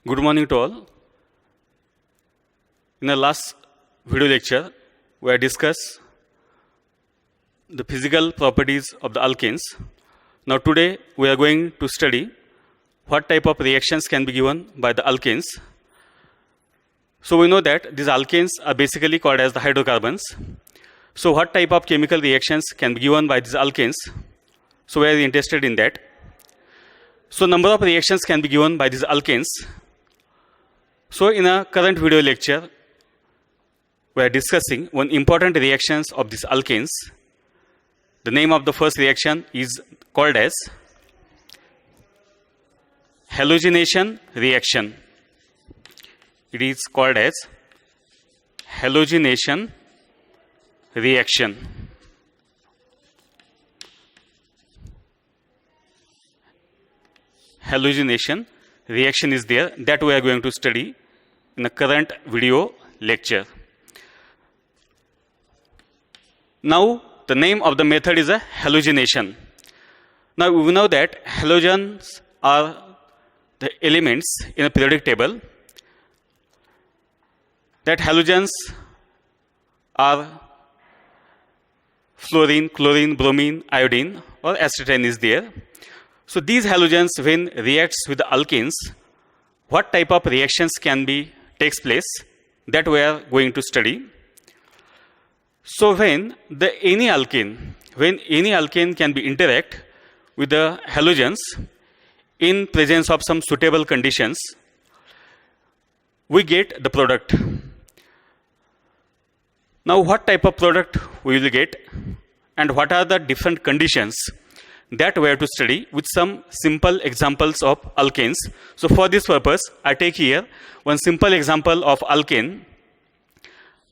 Good morning to all. In the last video lecture, we have discussed the physical properties of the alkanes. Now today, we are going to study what type of reactions can be given by the alkanes. So we know that these alkanes are basically called as the hydrocarbons. So what type of chemical reactions can be given by these alkanes? So we are interested in that. So number of reactions can be given by these alkanes. So in a current video lecture, we are discussing one important reactions of these alkanes. The name of the first reaction is called as halogenation reaction. It is called as halogenation reaction. Halogenation reaction is there that we are going to study in the current video lecture. Now the name of the method is a halogenation. Now we know that halogens are the elements in a periodic table. That halogens are fluorine, chlorine, bromine, iodine or acetylene is there. So these halogens when reacts with the alkanes, what type of reactions can be takes place, that we are going to study. So when any alkane can be interact with the halogens in presence of some suitable conditions, we get the product. Now what type of product we will get and what are the different conditions, that we have to study with some simple examples of alkanes. So for this purpose, I take here one simple example of alkane.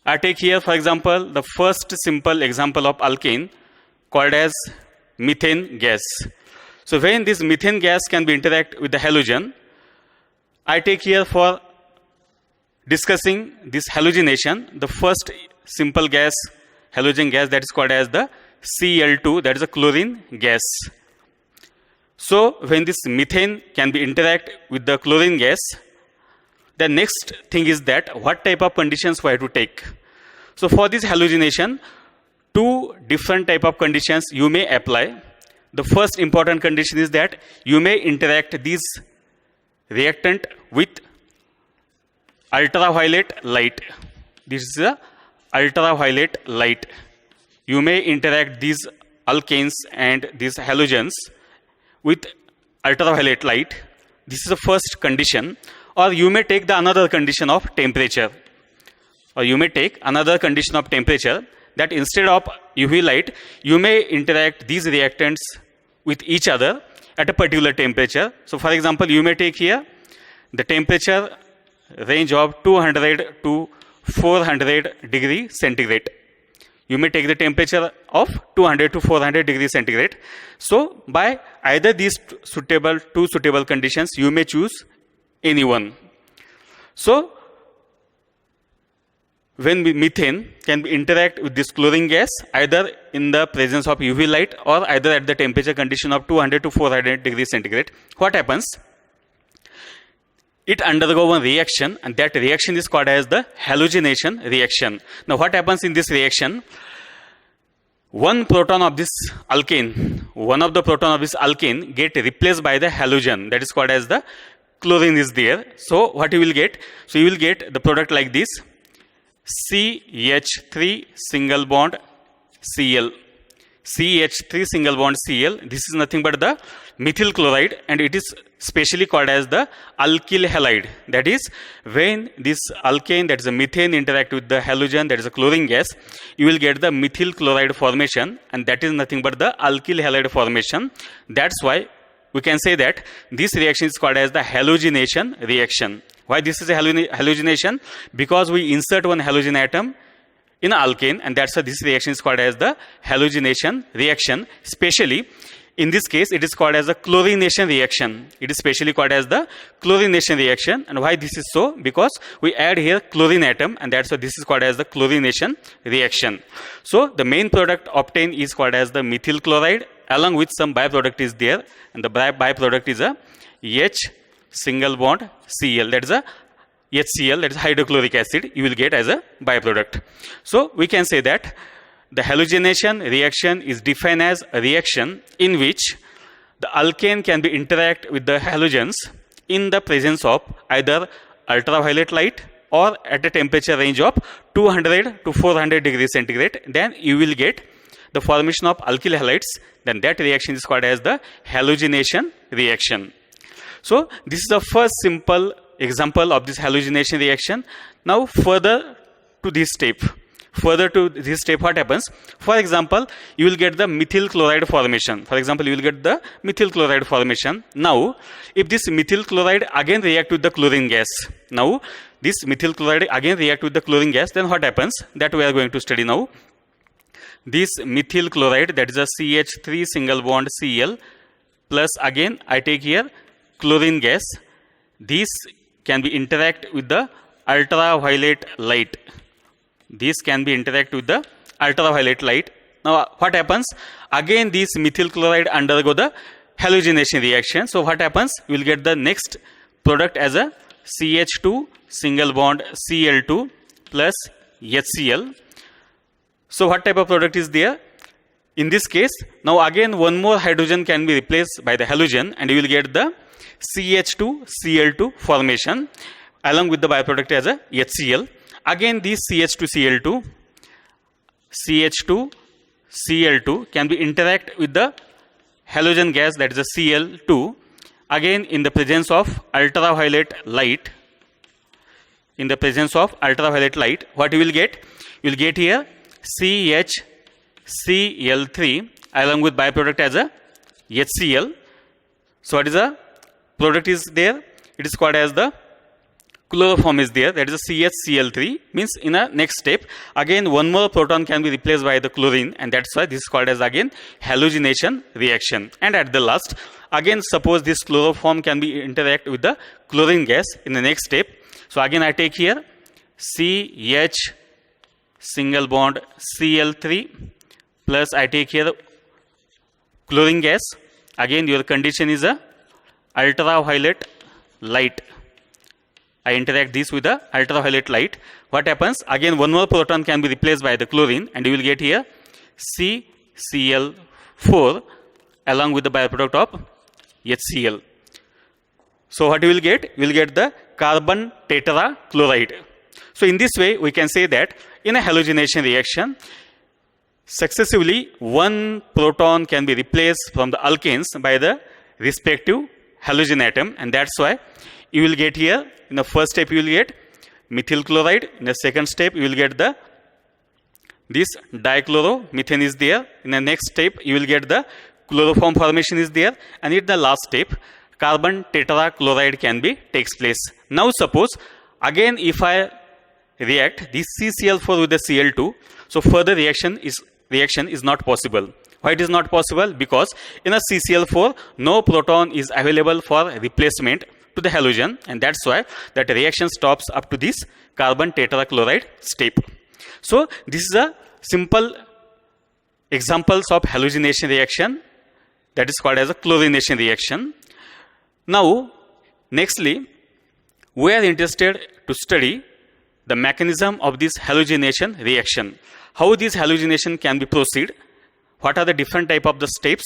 I take here, for example, the first simple example of alkane called as methane gas. So when this methane gas can be interact with the halogen, I take here for discussing this halogenation, the first simple gas, halogen gas, that is called as the Cl2, that is a chlorine gas. So when this methane can be interact with the chlorine gas, the next thing is that what type of conditions we have to take. So for this halogenation, two different type of conditions you may apply. The first important condition is that you may interact this reactant with ultraviolet light. This is a ultraviolet light. You may interact these alkanes and these halogens with ultraviolet light. This is the first condition. Or you may take the another condition of temperature. Or you may take another condition of temperature, that instead of UV light, you may interact these reactants with each other at a particular temperature. So for example, you may take here the temperature range of 200 to 400 degree centigrade. You may take the temperature of 200 to 400 degrees centigrade. So by either these two suitable conditions, you may choose any one. So when methane can interact with this chlorine gas either in the presence of UV light or either at the temperature condition of 200 to 400 degrees centigrade, what happens? It undergoes one reaction, and that reaction is called as the halogenation reaction. Now what happens in this reaction? One proton of this alkane get replaced by the halogen, that is called as the chlorine is there. So what you will get? So you will get the product like this: CH3 single bond Cl. CH3 single bond Cl. This is nothing but the methyl chloride, and it is specially called as the alkyl halide. That is, when this alkane, that is a methane, interact with the halogen, that is a chlorine gas, you will get the methyl chloride formation, and that is nothing but the alkyl halide formation. That's why we can say that this reaction is called as the halogenation reaction. Why this is a halogenation? Because we insert one halogen atom in alkane, and that's why this reaction is called as the halogenation reaction. Especially in this case, it is called as a chlorination reaction. It is specially called as the chlorination reaction. And why this is so? Because we add here chlorine atom, and that's why this is called as the chlorination reaction. So the main product obtained is called as the methyl chloride, along with some byproduct is there, and the byproduct is a single bond Cl, that is a HCl, that is hydrochloric acid, you will get as a byproduct. So we can say that the halogenation reaction is defined as a reaction in which the alkane can be interact with the halogens in the presence of either ultraviolet light or at a temperature range of 200 to 400 degrees centigrade. Then you will get the formation of alkyl halides. Then that reaction is called as the halogenation reaction. So this is the first simple example of this halogenation reaction. Now further to this step, what happens? For example, you will get the methyl chloride formation. Now, if this methyl chloride again react with the chlorine gas, then what happens? That we are going to study now. This methyl chloride, that is a CH3 single bond Cl plus again I take here chlorine gas. This can be interact with the ultraviolet light. Now what happens? Again this methyl chloride undergo the halogenation reaction. So what happens? You will get the next product as a CH2 single bond Cl2 plus HCl. So what type of product is there? In this case, now again one more hydrogen can be replaced by the halogen and you will get the CH2Cl2 formation along with the byproduct as a HCl. Again this CH2Cl2 can be interact with the halogen gas, that is a Cl2, again in the presence of ultraviolet light. What you will get? You will get here CHCl3 along with byproduct as a HCl. So what is the product is there? It is called as the chloroform is there, that is a CHCl3. Means in a next step again one more proton can be replaced by the chlorine, and that's why this is called as again halogenation reaction. And at the last again suppose this chloroform can be interact with the chlorine gas in the next step. So again I take here CH single bond Cl3 plus I take here chlorine gas. Again your condition is a ultraviolet light. I interact this with the ultraviolet light. What happens? Again one more proton can be replaced by the chlorine and you will get here CCl4 along with the byproduct of HCl. So what you will get? You will get the carbon tetrachloride. So in this way we can say that in a halogenation reaction successively one proton can be replaced from the alkanes by the respective halogen atom, and that's why you will get here in the first step you will get methyl chloride, in the second step you will get this dichloromethane is there, in the next step you will get the chloroform formation is there, and in the last step carbon tetrachloride can be takes place. Now suppose again if I react this CCl4 with the Cl2, so further reaction is not possible. Why it is not possible? Because in a CCl4 no proton is available for replacement to the halogen, and that's why that reaction stops up to this carbon tetrachloride step. So this is a simple examples of halogenation reaction, that is called as a chlorination reaction. Now nextly we are interested to study the mechanism of this halogenation reaction. How this halogenation can be proceed? What are the different type of the steps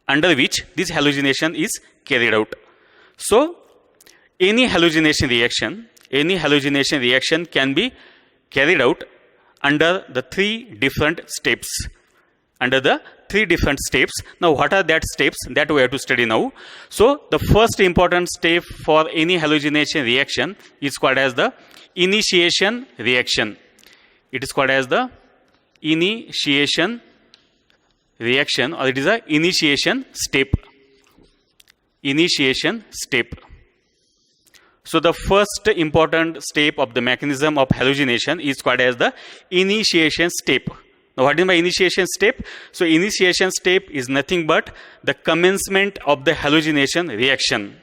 under which this halogenation is carried out? So any halogenation reaction can be carried out under the three different steps. Now what are that steps that we have to study now? So the first important step for any halogenation reaction is called as the initiation reaction. It is called as the initiation reaction, or it is a initiation step. So the first important step of the mechanism of halogenation is called as the initiation step. Now what is my initiation step? So initiation step is nothing but the commencement of the halogenation reaction.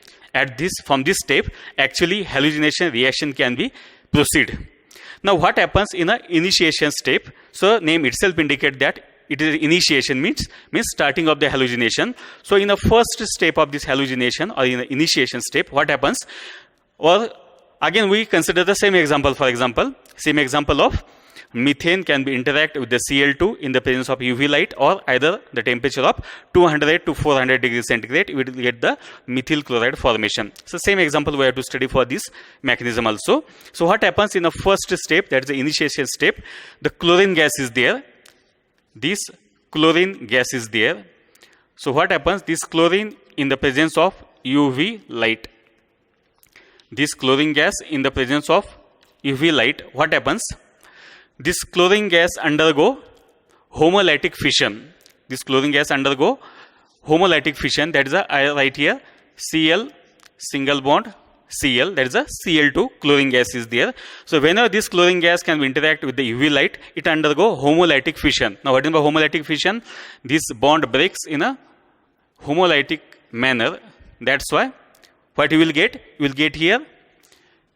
From this step actually halogenation reaction can be proceed. Now what happens in a initiation step? So name itself indicate that it is initiation means starting of the halogenation. So in the first step of this halogenation or in the initiation step, what happens? Or again we consider the same example. For example, same example of methane can be interact with the Cl2 in the presence of UV light or either the temperature of 200 to 400 degrees centigrade, we will get the methyl chloride formation. So same example we have to study for this mechanism also. So what happens in the first step, that is the initiation step, the chlorine gas is there. This chlorine gas is there. So what happens? This chlorine in the presence of UV light. This chlorine gas in the presence of UV light, what happens? This chlorine gas undergo homolytic fission. This chlorine gas undergo homolytic fission. That is I write here Cl single bond Cl. That is a Cl2 chlorine gas is there. So whenever this chlorine gas can interact with the UV light, it undergo homolytic fission. Now what is homolytic fission? This bond breaks in a homolytic manner. That's why what you will get? You will get here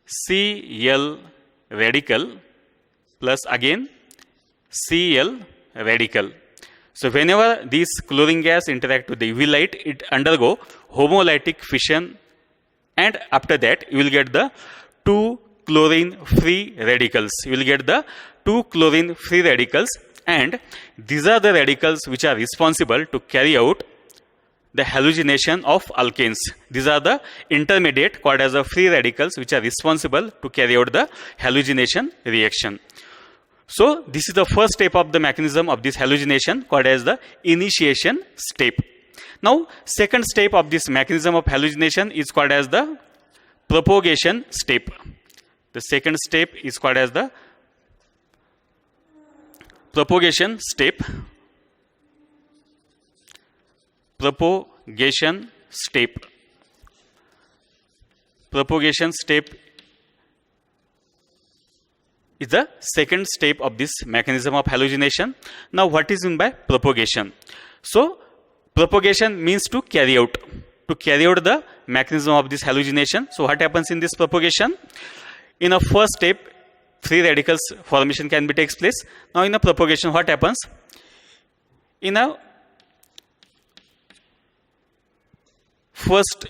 Cl radical plus again Cl radical. So whenever this chlorine gas interact with the UV light, it undergo homolytic fission, and after that you will get the two chlorine free radicals. You will get the two chlorine free radicals, and these are the radicals which are responsible to carry out the halogenation of alkanes. These are the intermediate called as the free radicals which are responsible to carry out the halogenation reaction. So this is the first step of the mechanism of this halogenation called as the initiation step. Now second step of this mechanism of halogenation is called as the propagation step. The second step is called as the propagation step. Propagation step. Propagation step is the second step of this mechanism of halogenation. Now what is meant by propagation? So propagation means to carry out the mechanism of this halogenation. So what happens in this propagation? In a first step, free radicals formation can be takes place. Now in a propagation, what happens? In a first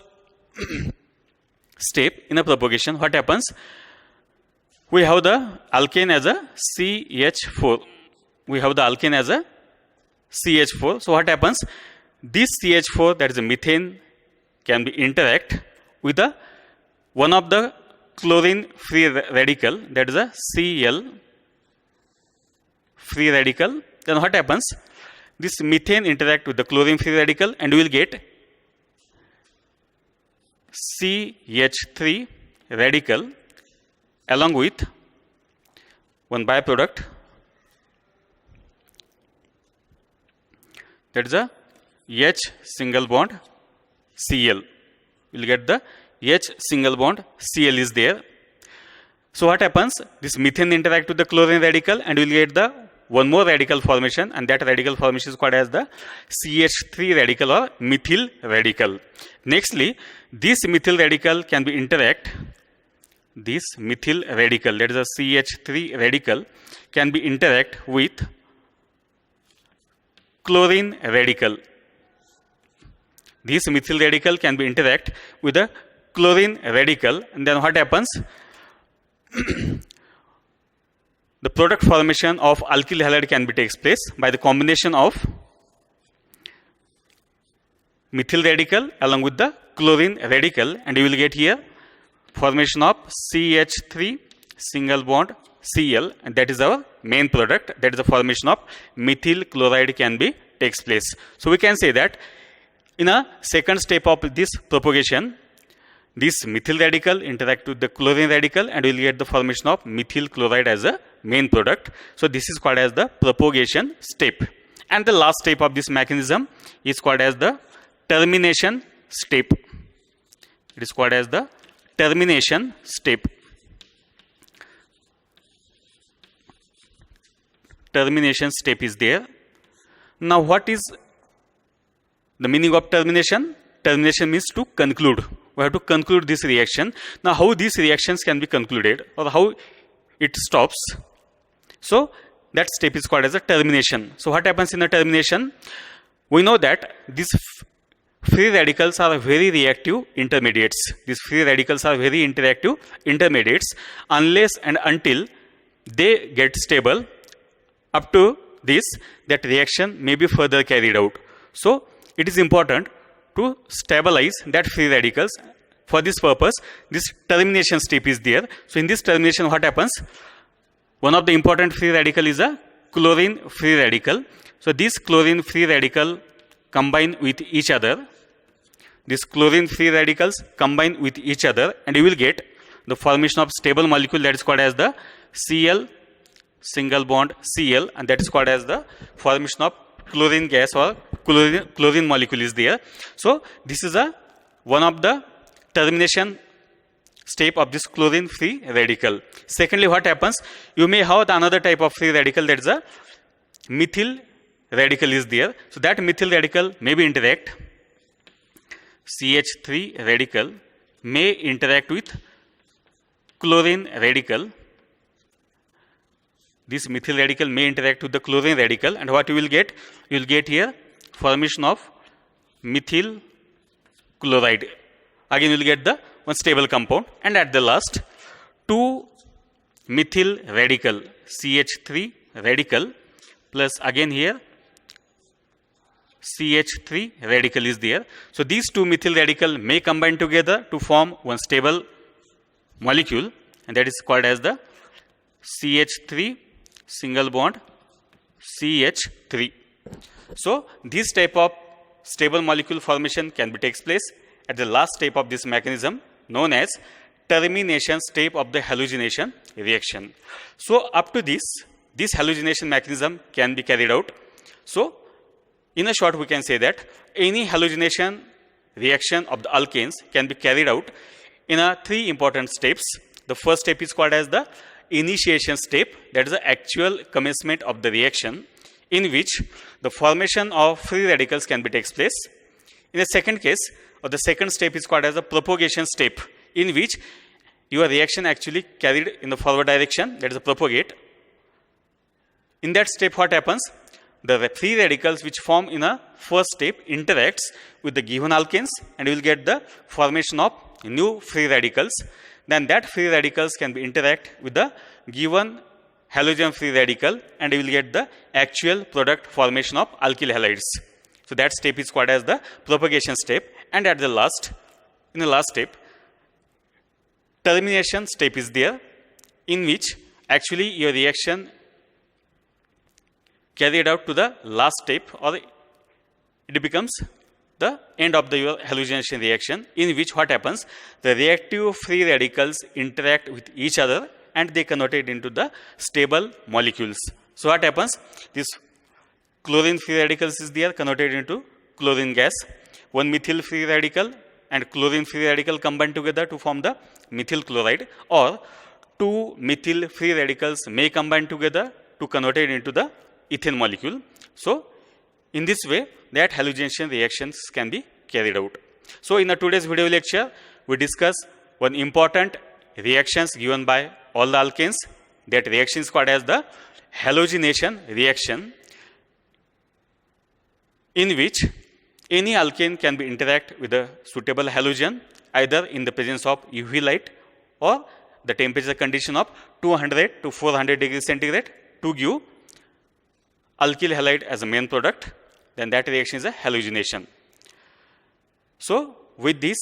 step in a propagation, what happens? We have the alkane as a CH4. We have the alkane as a CH4. So what happens? This CH4, that is a methane, can be interact with the one of the chlorine free radical, that is a Cl free radical. Then what happens? This methane interact with the chlorine free radical, and we will get CH3 radical along with one byproduct, that is a H single bond Cl. You will get the H single bond Cl is there. So what happens? This methane interact with the chlorine radical, and we will get the one more radical formation, and that radical formation is called as the CH3 radical or methyl radical. Nextly, this methyl radical can be interact. This methyl radical, that is a CH3 radical, can be interact with chlorine radical. This methyl radical can be interact with the chlorine radical, and then what happens? The product formation of alkyl halide can be takes place by the combination of methyl radical along with the chlorine radical, and you will get here formation of CH3 single bond Cl, and that is our main product. That is the formation of methyl chloride can be takes place. So we can say that in a second step of this propagation, this methyl radical interact with the chlorine radical, and we will get the formation of methyl chloride as a main product. So this is called as the propagation step. And the last step of this mechanism is called as the termination step. It is called as the termination step. Termination step is there. Now what is the meaning of termination? Termination means to conclude. We have to conclude this reaction. Now how these reactions can be concluded or how it stops? So that step is called as a termination. So what happens in the termination? We know that these free radicals are very reactive intermediates. These free radicals are very interactive intermediates unless and until they get stable. Up to this, that reaction may be further carried out. So it is important to stabilize that free radicals. For this purpose, this termination step is there. So in this termination, what happens? One of the important free radical is a chlorine free radical. So this chlorine free radical combine with each other. These chlorine free radicals combine with each other, and you will get the formation of stable molecule that is called as the Cl single bond Cl, and that is called as the formation of chlorine gas or chlorine molecule is there. So this is one of the termination step of this chlorine free radical. Secondly, what happens? You may have another type of free radical, that is a methyl radical is there. So that methyl radical may be interact. CH3 radical may interact with chlorine radical. This methyl radical may interact with the chlorine radical, and what you will get? You will get here formation of methyl chloride. Again, you will get the one stable compound, and at the last, 2 methyl radical, CH3 radical, plus again here CH3 radical is there. So these 2 methyl radical may combine together to form one stable molecule, and that is called as the CH3 single bond CH3. So this type of stable molecule formation can be takes place at the last step of this mechanism, known as termination step of the halogenation reaction. So up to this halogenation mechanism can be carried out. So in a short, we can say that any halogenation reaction of the alkanes can be carried out in 3 important steps. The first step is called as the initiation step, that is the actual commencement of the reaction, in which the formation of free radicals can be takes place. In the second case, or the second step is called as the propagation step, in which your reaction actually carried in the forward direction, that is the propagate. In that step, what happens? The free radicals which form in a first step interacts with the given alkanes, and you will get the formation of new free radicals. Then that free radicals can be interact with the given halogen free radical, and you will get the actual product formation of alkyl halides. So that step is called as the propagation step. And at the last, in the last step, termination step is there, in which actually your reaction carried out to the last step, or it becomes the end of your halogenation reaction, in which what happens? The reactive free radicals interact with each other, and they convert it into the stable molecules. So what happens? This chlorine free radicals is there, converted into chlorine gas. One methyl free radical and chlorine free radical combine together to form the methyl chloride, or 2 methyl free radicals may combine together to convert it into the ethane molecule. So in this way, that halogenation reactions can be carried out. So in the today's video lecture, we discuss one important reactions given by all the alkanes. That reaction is called as the halogenation reaction, in which any alkane can be interact with a suitable halogen, either in the presence of UV light or the temperature condition of 200 to 400 degrees centigrade to give alkyl halide as a main product. Then that reaction is a halogenation. So with this,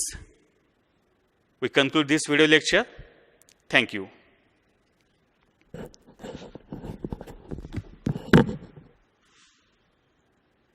we conclude this video lecture. Thank you.